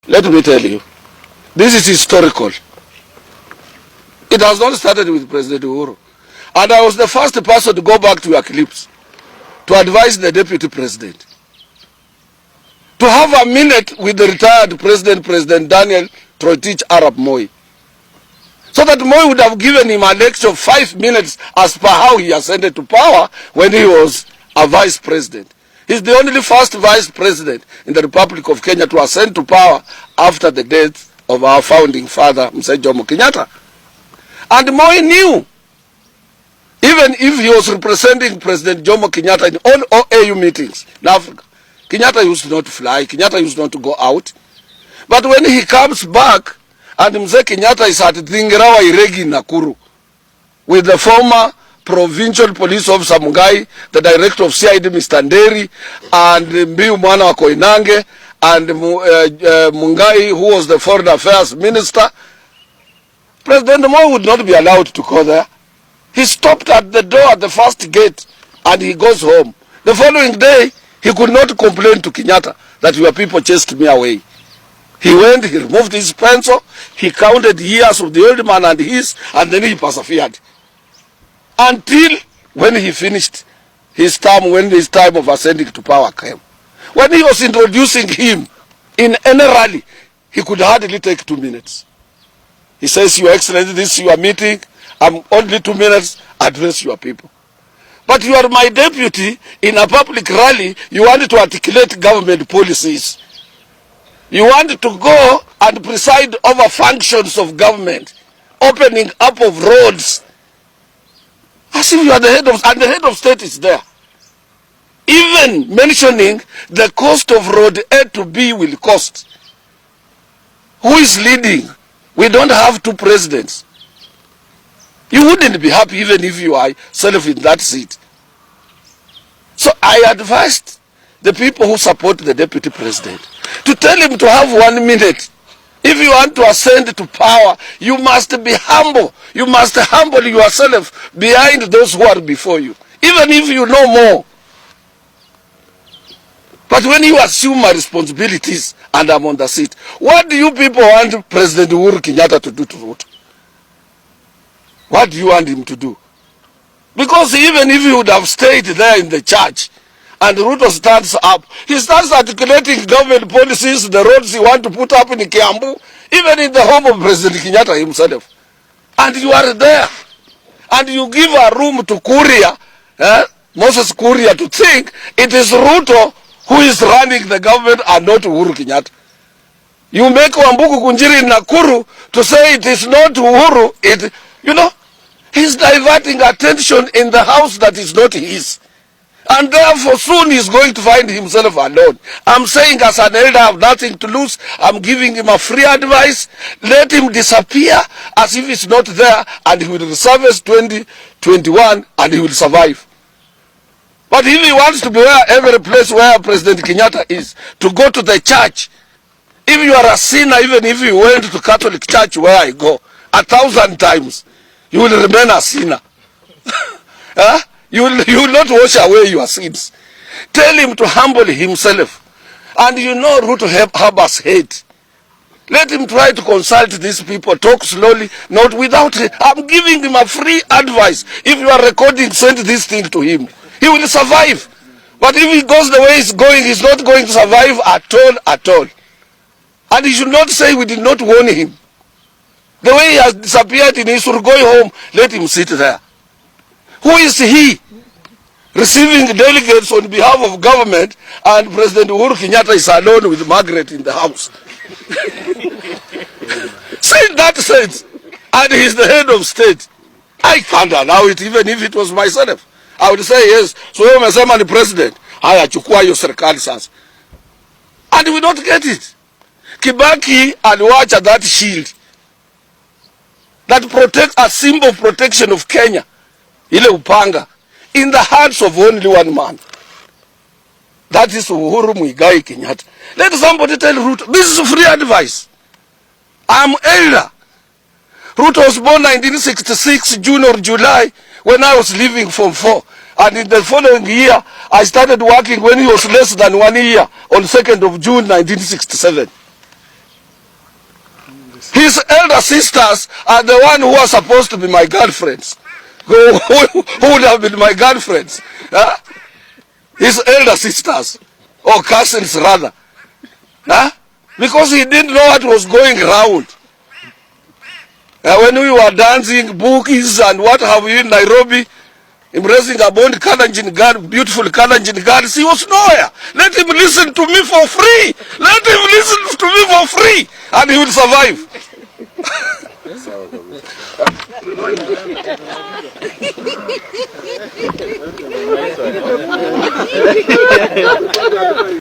Let me tell you, this is historical. It has not started with President Uhuru. And I was the first person to go back to your clips to advise the deputy president to have a minute with the retired president, President Daniel Toroitich Arap Moi, so that Moi would have given him a lecture of 5 minutes as per how he ascended to power when he was a vice president. He's the only first vice president in the Republic of Kenya to ascend to power after the death of our founding father, Mzee Kenyatta. And Moi knew, even if he was representing President Jomo Kenyatta in all OAU meetings in Africa, Kenyatta used not to fly, Kenyatta used not to go out. But when he comes back, and Mzee Kenyatta is at Thingirawa Iregi Nakuru, with the former provincial police officer Mungai, the director of CID Mr. Nderi, and Mbiu Mwana wa Koinange, and Mungai, who was the foreign affairs minister, President Moi would not be allowed to go there. He stopped at the door at the first gate and he goes home. The following day, he could not complain to Kenyatta that your people chased me away. He went, he removed his pencil, he counted years of the old man and his, and then he persevered. Until when he finished his term, when his time of ascending to power came. When he was introducing him in any rally, he could hardly take 2 minutes. He says, Your Excellency, this is your meeting. I'm only 2 minutes, address your people. But you are my deputy in a public rally. You want to articulate government policies. You want to go and preside over functions of government, opening up of roads, as if you are the head of, and the head of state is there. Even mentioning the cost of road A to B will cost. Who is leading? We don't have 2 presidents. You wouldn't be happy even if you are self in that seat. So I advised the people who support the deputy president to tell him to have 1 minute. If you want to ascend to power, you must be humble. You must humble yourself behind those who are before you, even if you know more. But when you assume my responsibilities and I'm on the seat, what do you people want President Uhuru Kenyatta to do to Ruto? What do you want him to do? Because even if he would have stayed there in the church and Ruto stands up, he starts articulating government policies, the roads he wants to put up in Kiambu, even in the home of President Kenyatta himself. And you are there. And you give a room to Kuria, Moses Kuria, to think it is Ruto who is running the government and not Uhuru Kenyatta. You make Wambuku Kunjiri in Nakuru to say it is not Uhuru, he's diverting attention in the house that is not his. And therefore soon he's going to find himself alone. I'm saying as an elder, I have nothing to lose. I'm giving him a free advice. Let him disappear as if he's not there, and he will service 2021 and he will survive. But if he wants to be every place where President Kenyatta is, to go to the church, if you are a sinner, even if you went to Catholic church where I go 1,000 times, you will remain a sinner. You will not wash away your sins. Tell him to humble himself. And Ruto harbors hate. Let him try to consult these people, talk slowly, not without it. I'm giving him a free advice. If you are recording, send this thing to him. He will survive. But if he goes the way he's going, he's not going to survive at all. And he should not say we did not warn him. The way he has disappeared in Isur, going home, let him sit there. Who is he? Receiving delegates on behalf of government, and President Uhuru Kenyatta is alone with Margaret in the house. Say in that sense, and he's the head of state. I can't allow it, even if it was myself. I would say yes. So wewe umesema ni president, haya chukua hiyo serikali sasa. And we don't get it. Kibaki aliwacha that shield that protects, a symbol of protection of Kenya, ile upanga, in the hands of only one man. That is Uhuru Muigai Kenyatta. Let somebody tell Ruto, this is free advice. I'm elder. Ruto was born 1966, June or July, when I was leaving Form 4. And in the following year, I started working when he was less than 1 year, on 2nd of June 1967. His elder sisters are the one who are supposed to be my girlfriends. Who would have been my girlfriends? Huh? His elder sisters, or cousins rather. Huh? Because he didn't know what was going around. When we were dancing bookies and what have you in Nairobi, embracing a bond Kalenjin girl, beautiful Kalenjin girls, he was nowhere. Let him listen to me for free. Let him listen to me for free, and he will survive.